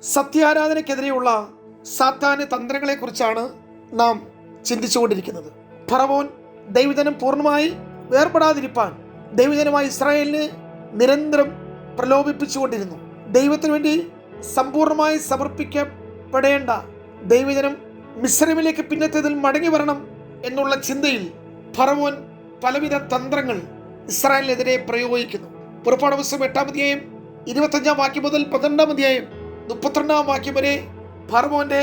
സത്യാരാധനയ്ക്കെതിരെയുള്ള സാത്താന്യ തന്ത്രങ്ങളെക്കുറിച്ചാണ് നാം ചിന്തിച്ചുകൊണ്ടിരിക്കുന്നത്. ഫറവോൻ ദൈവജനം പൂർണ്ണമായി വേർപെടാതിരിപ്പാൻ ദൈവജനമായ ഇസ്രായേലിനെ നിരന്തരം പ്രലോഭിപ്പിച്ചുകൊണ്ടിരുന്നു. ദൈവത്തിനു വേണ്ടി സമ്പൂർണ്ണമായി സമർപ്പിക്കപ്പെടേണ്ട ദൈവജനം മിസ്രൈമിലേക്ക് പിന്നത്തേതിൽ മടങ്ങി വരണം എന്നുള്ള ചിന്തയിൽ ഫറവോൻ പലവിധ തന്ത്രങ്ങൾ ഇസ്രായേലിനെതിരെ പ്രയോഗിക്കുന്നു. പുറപ്പാട് പുസ്തകം 8-ാം അധ്യായം 25-ാം വാക്യം മുതൽ 12-ാം അധ്യായം 32-ാം വാക്യം വരെ ഫറവോന്റെ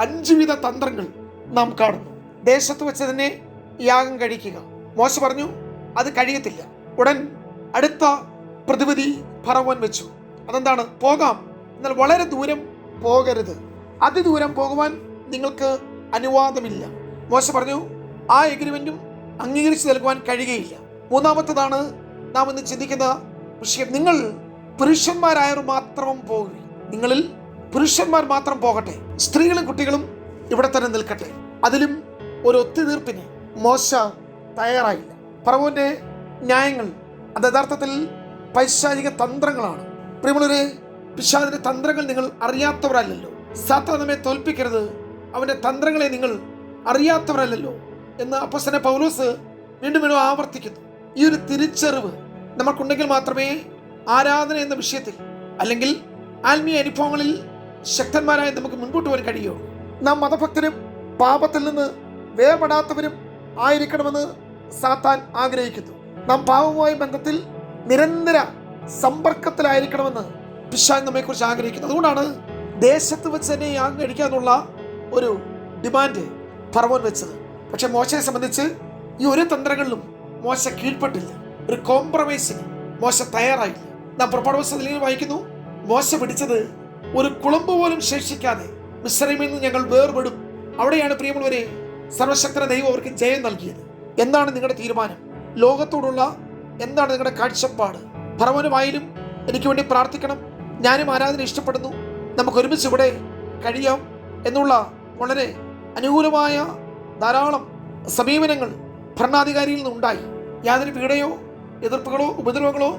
5 വിധ തന്ത്രങ്ങൾ നാം കാണുന്നു. ദേശത്ത് വെച്ച് തന്നെ യാഗം കഴിക്കുക. മോശ പറഞ്ഞു അത് കഴിയത്തില്ല. ഉടൻ അടുത്ത പ്രതിവിധി ഫറവോൻ വെച്ചു. അതെന്താണ്? പോകാം, എന്നാൽ വളരെ ദൂരം പോകരുത്. അതിദൂരം പോകുവാൻ നിങ്ങൾക്ക് അനുവാദമില്ല. മോശ പറഞ്ഞു ആ എഗ്രിമെന്റും അംഗീകരിച്ചു നൽകുവാൻ കഴിയുകയില്ല. മൂന്നാമത്തേതാണ് നാം ഇന്ന് ചിന്തിക്കുന്ന വിഷയം. നിങ്ങൾ പുരുഷന്മാരായവർ മാത്രം പോകുക. നിങ്ങളിൽ പുരുഷന്മാർ മാത്രം പോകട്ടെ, സ്ത്രീകളും കുട്ടികളും ഇവിടെ തന്നെ നിൽക്കട്ടെ. അതിലും ഒരു ഒത്തുതീർപ്പിന് മോശ തയ്യാറായില്ല. ഫറവോന്റെ ന്യായങ്ങൾ അത് യഥാർത്ഥത്തിൽ പൈശാചിക തന്ത്രങ്ങളാണ്. പ്രിയമുള്ളവരെ, പിശാചിന്റെ തന്ത്രങ്ങൾ നിങ്ങൾ അറിയാത്തവരല്ലല്ലോ. സാത്താൻ നമ്മെ തോൽപ്പിക്കരുത്, അവന്റെ തന്ത്രങ്ങളെ നിങ്ങൾ അറിയാത്തവരല്ലല്ലോ എന്ന് അപ്പോസ്തലനായ പൗലോസ് വീണ്ടും വീണ്ടും ആവർത്തിക്കുന്നു. ഈ ഒരു തിരിച്ചറിവ് നമുക്കുണ്ടെങ്കിൽ മാത്രമേ ആരാധന എന്ന വിഷയത്തിൽ അല്ലെങ്കിൽ ആത്മീയ അനുഭവങ്ങളിൽ ശക്തന്മാരായി നമുക്ക് മുൻപോട്ട് പോകാൻ കഴിയുള്ളൂ. നാം മതഭക്തരും പാപത്തിൽ നിന്ന് വേർപെടാത്തവരും ആയിരിക്കണമെന്ന് സാത്താൻ ആഗ്രഹിക്കുന്നു. നാം പാപവുമായി ബന്ധത്തിൽ നിരന്തര സമ്പർക്കത്തിലായിരിക്കണമെന്ന് പിശാച് നമ്മെക്കുറിച്ച് ആഗ്രഹിക്കുന്നു. അതുകൊണ്ടാണ് ദേശത്ത് വെച്ച് തന്നെ യാഗം കഴിക്കാനുള്ള ഒരു ഡിമാൻഡ് ഫറവോൻ വെച്ചത്. പക്ഷെ മോശയെ സംബന്ധിച്ച് ഈ ഒരു തന്ത്രങ്ങളിലും മോശ കീഴ്പ്പെട്ടില്ല. ഒരു കോംപ്രമൈസിന് മോശ തയ്യാറായില്ല. നാം പുറപ്പാട് പുസ്തകത്തിൽ വായിക്കുന്നു, മോശ പിടിച്ചത് ഒരു കുളമ്പ് പോലും ശേഷിക്കാതെ മിസ്രൈമിൽ നിന്ന് ഞങ്ങൾ വേർപെടും. അവിടെയാണ് പ്രിയമുള്ളവരെ സർവശക്തനായ ദൈവം അവർക്ക് ജയം നൽകിയത്. എന്താണ് നിങ്ങളുടെ തീരുമാനം? ലോകത്തോടുള്ള എന്താണ് നിങ്ങളുടെ കാഴ്ചപ്പാട്? ഫറവോന്റെ വായിലും എനിക്ക് വേണ്ടി പ്രാർത്ഥിക്കണം, ഞാനും ആരാധന ഇഷ്ടപ്പെടുന്നു, നമുക്ക് ഒരുമിച്ച് ഇവിടെ കഴിയാം എന്നുള്ള വളരെ അനുകൂലമായ ധാരാളം സമീപനങ്ങൾ ഭരണാധികാരിയിൽ നിന്നുണ്ടായി. യാതൊരു പീഡയോ എതിർപ്പുകളോ ഉപദ്രവങ്ങളോ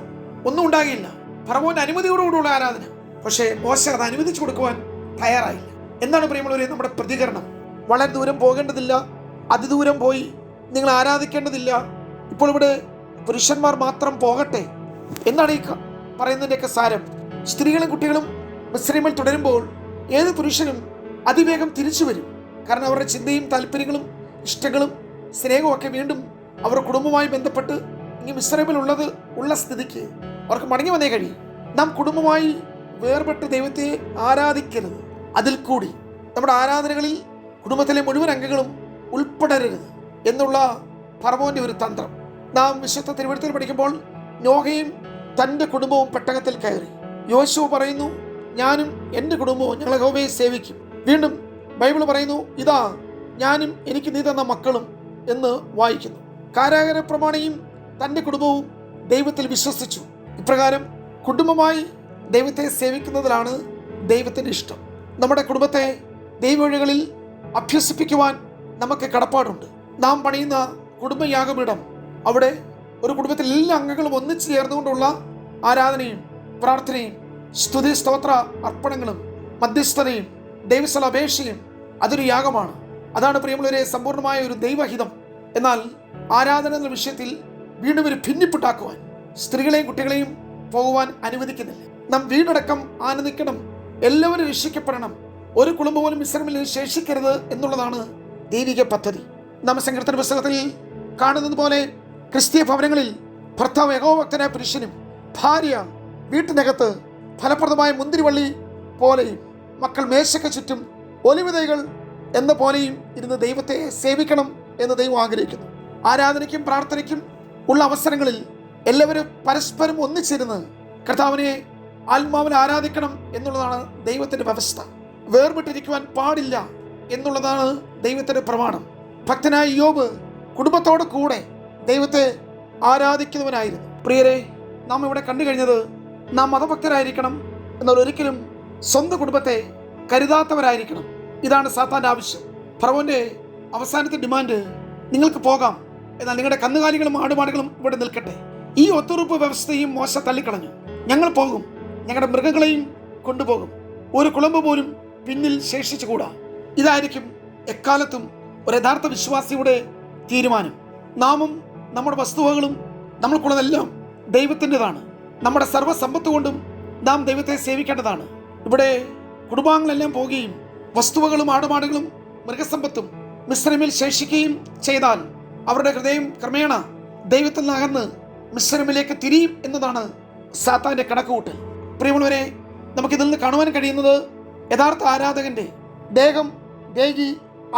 ഒന്നും ഉണ്ടാകില്ല. ഫറവോന്റെ അനുമതിയോടുകൂടിയുള്ള ആരാധന. പക്ഷേ മോശ അത് അനുവദിച്ചു കൊടുക്കുവാൻ തയ്യാറായില്ല. എന്താണ് പ്രിയമുള്ളവരെ നമ്മുടെ പ്രതികരണം? വളരെ ദൂരം പോകേണ്ടതില്ല, അതിദൂരം പോയി നിങ്ങൾ ആരാധിക്കേണ്ടതില്ല, ഇപ്പോൾ ഇവിടെ പുരുഷന്മാർ മാത്രം പോകട്ടെ എന്നാണ് ഈ പറയുന്നതിൻ്റെയൊക്കെ സാരം. സ്ത്രീകളും കുട്ടികളും മിസ്രൈമിൽ തുടരുമ്പോൾ ഏത് പുരുഷനും അതിവേഗം തിരിച്ചു വരും. കാരണം അവരുടെ ചിന്തയും താല്പര്യങ്ങളും ഇഷ്ടങ്ങളും സ്നേഹവും ഒക്കെ വീണ്ടും അവരുടെ കുടുംബവുമായി ബന്ധപ്പെട്ട് ഇനി മിസ്രൈമിൽ ഉള്ള സ്ഥിതിക്ക് അവർക്ക് മടങ്ങി വന്നേ കഴിയും. നാം കുടുംബമായി വേർപെട്ട് ദൈവത്തെ ആരാധിക്കരുത്. അതിൽ കൂടി നമ്മുടെ ആരാധനകളിൽ കുടുംബത്തിലെ മുഴുവൻ അംഗങ്ങളും ഉൾപ്പെടരുത് എന്നുള്ള ഫറവോന്റെ ഒരു തന്ത്രം. നാം വിശുദ്ധ തിരുവെഴുത്തിൽ പഠിക്കുമ്പോൾ നോഹയും തൻ്റെ കുടുംബവും പെട്ടകത്തിൽ കയറി. യോശുവ പറയുന്നു, ഞാനും എൻ്റെ കുടുംബവും ഞങ്ങൾ യഹോവയെ സേവിക്കും. വീണ്ടും ബൈബിൾ പറയുന്നു, ഇതാ ഞാനും എനിക്ക് നീ തന്ന മക്കളും എന്ന് വായിക്കുന്നു. കാരാഗര പ്രമാണിയും തൻ്റെ കുടുംബവും ദൈവത്തിൽ വിശ്വസിച്ചു. ഇപ്രകാരം കുടുംബമായി ദൈവത്തെ സേവിക്കുന്നതിലാണ് ദൈവത്തിൻ്റെ ഇഷ്ടം. നമ്മുടെ കുടുംബത്തെ ദൈവവഴികളിൽ അഭ്യസിപ്പിക്കുവാൻ നമുക്ക് കടപ്പാടുണ്ട്. നാം പണിയുന്ന കുടുംബയാഗപീഠം, അവിടെ ഒരു കുടുംബത്തിൽ എല്ലാ അംഗങ്ങളും ഒന്നിച്ചു ചേർന്നുകൊണ്ടുള്ള ആരാധനയും പ്രാർത്ഥനയും സ്തുതി സ്തോത്ര അർപ്പണങ്ങളും മധ്യസ്ഥതയും ദൈവസ്ഥല അപേക്ഷയും അതൊരു യാഗമാണ്. അതാണ് പ്രിയമുള്ളവരെ സമ്പൂർണ്ണമായ ഒരു ദൈവഹിതം. എന്നാൽ ആരാധന എന്ന വിഷയത്തിൽ വീണ്ടും ഒരു ഭിന്നിപ്പുണ്ടാക്കുവാൻ സ്ത്രീകളെയും കുട്ടികളെയും പോകുവാൻ അനുവദിക്കുന്നില്ല. നാം വീടടക്കം ആനന്ദിക്കണം, എല്ലാവരും രക്ഷിക്കപ്പെടണം, ഒരു കുടുംബം പോലും മിസ്രൈമിൽ ശേഷിക്കരുത് എന്നുള്ളതാണ് ദൈവിക പദ്ധതി. നാം സങ്കീർത്തന പുസ്തകത്തിൽ കാണുന്നത് പോലെ ക്രിസ്തീയ ഭവനങ്ങളിൽ ഭർത്താവ് യഹോവഭക്തനായ പുരുഷനും ഭാര്യ വീട്ടിനകത്ത് ഫലപ്രദമായ മുന്തിരിവള്ളി പോലെയും മക്കൾ മേശയ്ക്ക് ചുറ്റും ഒലിവുതൈകൾ എന്ന പോലെയും ഇരുന്ന് ദൈവത്തെ സേവിക്കണം എന്ന് ദൈവം ആഗ്രഹിക്കുന്നു. ആരാധനയ്ക്കും പ്രാർത്ഥനയ്ക്കും ഉള്ള അവസരങ്ങളിൽ എല്ലാവരും പരസ്പരം ഒന്നിച്ചിരുന്ന് കർത്താവിനെ ആത്മാവിൽ ആരാധിക്കണം എന്നുള്ളതാണ് ദൈവത്തിൻ്റെ വ്യവസ്ഥ. വേർപെട്ടിരിക്കുവാൻ പാടില്ല എന്നുള്ളതാണ് ദൈവത്തിൻ്റെ പ്രമാണം. ഭക്തനായ യോബ് കുടുംബത്തോട് കൂടെ ദൈവത്തെ ആരാധിക്കുന്നവനായിരുന്നു. പ്രിയരെ, നാം ഇവിടെ കണ്ടു കഴിഞ്ഞത് നാം മതഭക്തരായിരിക്കണം എന്നാൽ ഒരിക്കലും സ്വന്തം കുടുംബത്തെ കരുതാത്തവരായിരിക്കണം. ഇതാണ് സാത്താൻ്റെ ആവശ്യം. ഫറവോന്റെ അവസാനത്തെ ഡിമാൻഡ്, നിങ്ങൾക്ക് പോകാം, എന്നാൽ നിങ്ങളുടെ കന്നുകാലികളും ആടുമാടുകളും ഇവിടെ നിൽക്കട്ടെ. ഈ ഒത്തുറപ്പ് വ്യവസ്ഥയും മോശ തള്ളിക്കളഞ്ഞു. ഞങ്ങൾ പോകും, ഞങ്ങളുടെ മൃഗങ്ങളെയും കൊണ്ടുപോകും, ഒരു കുളമ്പ് പോലും പിന്നിൽ ശേഷിച്ചുകൂടാ. ഇതായിരിക്കും എക്കാലത്തും ഒരു യഥാർത്ഥ വിശ്വാസിയുടെ തീരുമാനം. നാമും നമ്മുടെ വസ്തുവകളും നമ്മൾക്കുള്ളതെല്ലാം ദൈവത്തിൻ്റെതാണ്. നമ്മുടെ സർവ്വസമ്പത്ത് കൊണ്ടും നാം ദൈവത്തെ സേവിക്കേണ്ടതാണ്. ഇവിടെ കുടുംബാംഗങ്ങളെല്ലാം പോകുകയും വസ്തുവകളും ആടുമാടുകളും മൃഗസമ്പത്തും മിസ്രൈമിൽ ശേഷിക്കുകയും ചെയ്താൽ അവരുടെ ഹൃദയം ക്രമേണ ദൈവത്തിൽ നിന്ന് അകന്ന് മിസ്രൈമിലേക്ക് തിരിയും എന്നതാണ് സാത്താന്റെ കണക്കുകൂട്ടൽ. പ്രിയമുള്ളവരെ, നമുക്കിതിൽ നിന്ന് കാണുവാൻ കഴിയുന്നത് യഥാർത്ഥ ആരാധകന്റെ ദേഹം, ദേഹി,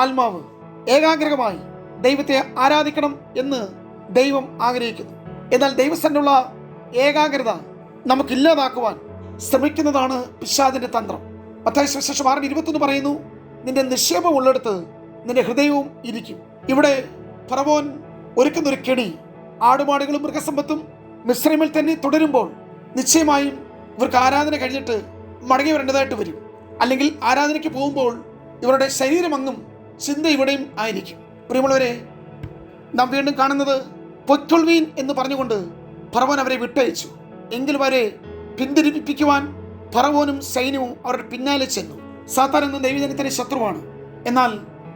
ആത്മാവ് ഏകാഗ്രമായി ദൈവത്തെ ആരാധിക്കണം എന്ന് ദൈവം ആഗ്രഹിക്കുന്നു. എന്നാൽ ദൈവസന്നിധിയിലുള്ള ഏകാഗ്രത നമുക്കില്ലാതാക്കുവാൻ ശ്രമിക്കുന്നതാണ് പിശാചിന്റെ തന്ത്രം. മത്തായി സുവിശേഷം 6:21 പറയുന്നു, നിന്റെ നിക്ഷേപം ഉള്ളിടത്ത് നിന്റെ ഹൃദയവും ഇരിക്കും. ഇവിടെ ഫറവോൻ ഒരുക്കുന്ന ഒരു കെണി ആടുമാടുകളും മൃഗസമ്പത്തും മിസ്രൈമിൽ തന്നെ തുടരുമ്പോൾ നിശ്ചയമായും ഇവർക്ക് ആരാധന കഴിഞ്ഞിട്ട് മടങ്ങി വരേണ്ടതായിട്ട് വരും. അല്ലെങ്കിൽ ആരാധനയ്ക്ക് പോകുമ്പോൾ ഇവരുടെ ശരീരമങ്ങും ചിന്ത ഇവിടെയും ആയിരിക്കും. പ്രിയമുള്ളവരെ, നാം വീണ്ടും കാണുന്നത് പൊയ്ക്കൊള്ളുവീൻ എന്ന് പറഞ്ഞുകൊണ്ട് ഫറവോൻ അവരെ വിട്ടയച്ചു. എങ്കിലും അവരെ പിന്തിരിപ്പിക്കുവാൻ ഫറവോനും സൈന്യവും അവരുടെ പിന്നാലെ ചെന്നു. സാത്താൻ എന്ന ദൈവജനത്തിന്റെ ശത്രുവാണ്. എന്നാൽ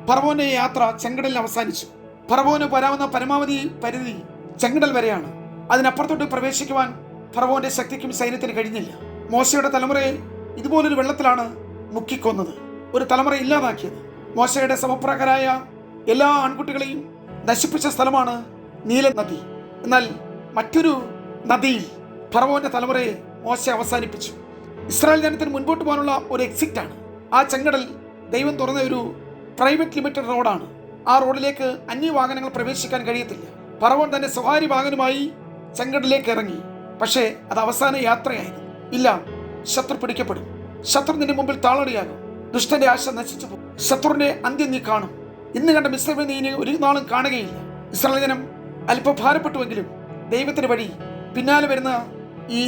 ഫറവോന്റെ യാത്ര ചെങ്കടലിൽ അവസാനിച്ചു. ഫറവോന് വരാവുന്ന പരമാവധി പരിധി ചെങ്കടൽ വരെയാണ്. അതിനപ്പുറത്തോട്ട് പ്രവേശിക്കുവാൻ ഫറവോന്റെ ശക്തിക്കും സൈന്യത്തിന് കഴിഞ്ഞില്ല. മോശയുടെ തലമുറയെ ഇതുപോലൊരു വെള്ളത്തിലാണ് മുക്കിക്കൊന്നത്, ഒരു തലമുറ ഇല്ലാതാക്കിയത്. മോശയുടെ സമപ്രായക്കാരായ എല്ലാ ആൺകുട്ടികളെയും നശിപ്പിച്ച സ്ഥലമാണ് നീല നദി. എന്നാൽ മറ്റൊരു നദിയിൽ ഫറവോന്റെ തലമുറയെ മോശ അവസാനിപ്പിച്ചു. ഇസ്രായേൽ ജനത്തിന് മുൻപോട്ട് പോകാനുള്ള ഒരു എക്സിറ്റാണ് ആ ചെങ്കടൽ. ദൈവം തുറന്ന ഒരു പ്രൈവറ്റ് ലിമിറ്റഡ് റോഡാണ്. ആ റോഡിലേക്ക് അന്യവാഹനങ്ങൾ പ്രവേശിക്കാൻ കഴിയത്തില്ല. ഫറവോൻ തന്റെ സ്വകാര്യ വാഹനമായി ചെങ്കടലിലേക്ക് ഇറങ്ങി. പക്ഷേ അത് അവസാന യാത്രയായിരുന്നു. ഇല്ല, ശത്രു പിടിക്കപ്പെടും. ശത്രു നിന്റെ മുമ്പിൽ താളടിയാകും. ദുഷ്ടന്റെ ആശ നശിച്ചു പോകും. ശത്രുവിന്റെ അന്ത്യം നീ കാണും. ഇന്ന് കണ്ട മിസ്രൈമിനെ നീ ഇനി ഒരു നാളും കാണുകയില്ല. ഇസ്രായേൽ ജനം അല്പം ഭാരപ്പെട്ടുവെങ്കിലും ദൈവത്തിന്റെ വഴി പിന്നാലെ വരുന്ന ഈ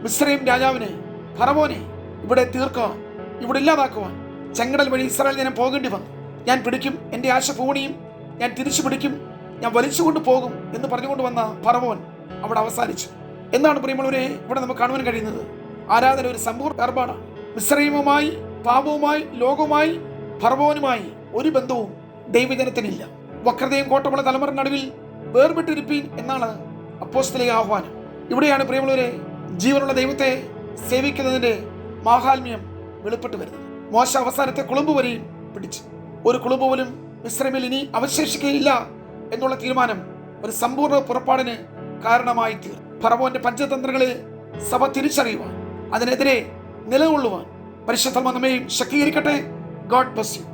മിസ്രൈം രാജാവിനെ, ഫറവോനെ ഇവിടെ തീർക്കുവാൻ, ഇവിടെ ഇല്ലാതാക്കുവാൻ ചെങ്കടൽ വഴി ഇസ്രായേൽ ജനം പോകേണ്ടി വന്നു. ഞാൻ പിടിക്കും, എൻ്റെ ആശ പൂണിയും, ഞാൻ തിരിച്ചു പിടിക്കും, ഞാൻ വലിച്ചുകൊണ്ട് പോകും എന്ന് പറഞ്ഞുകൊണ്ട് വന്ന ഫറവോൻ അവിടെ അവസാനിച്ചു. എന്താണ് പ്രിയമുള്ളവരെ ഇവിടെ നമുക്ക് കാണുവാൻ കഴിയുന്നത്? ആരാധന ഒരു സമ്പൂർണ്ണ ഏർപ്പാടാണ്. മിസ്രൈമുമായി, പാപവുമായി, ലോകവുമായി, ഫറവോനുമായി ഒരു ബന്ധവും ദൈവജനത്തിനില്ല. വക്രതയും കോട്ടമുള്ള തലമുറ നടുവിൽ വേർപെട്ടിരിപ്പീൻ എന്നാണ് അപ്പോസ്തലിക ആഹ്വാനം. ഇവിടെയാണ് പ്രിയമുള്ളവരെ ജീവനുള്ള ദൈവത്തെ സേവിക്കുന്നതിന്റെ മാഹാത്മ്യം വെളിപ്പെട്ടു വരുന്നത്. മോശ അവസാനത്തെ കുളമ്പ് വരെയും പിടിച്ചു. ഒരു കുളമ്പ് പോലും മിസ്രൈമിൽ ഇനി അവശേഷിക്കുകയില്ല എന്നുള്ള തീരുമാനം ഒരു സമ്പൂർണ്ണ പുറപ്പാടിന് കാരണമായി തീർന്നു. ഫറവോന്റെ പഞ്ചതന്ത്രങ്ങളെ സഭ തിരിച്ചറിയുവാൻ, അതിനെതിരെ നിലകൊള്ളുവാൻ പരിശുദ്ധാത്മാവ് നമ്മെയും ശക്തീകരിക്കട്ടെ. God bless you.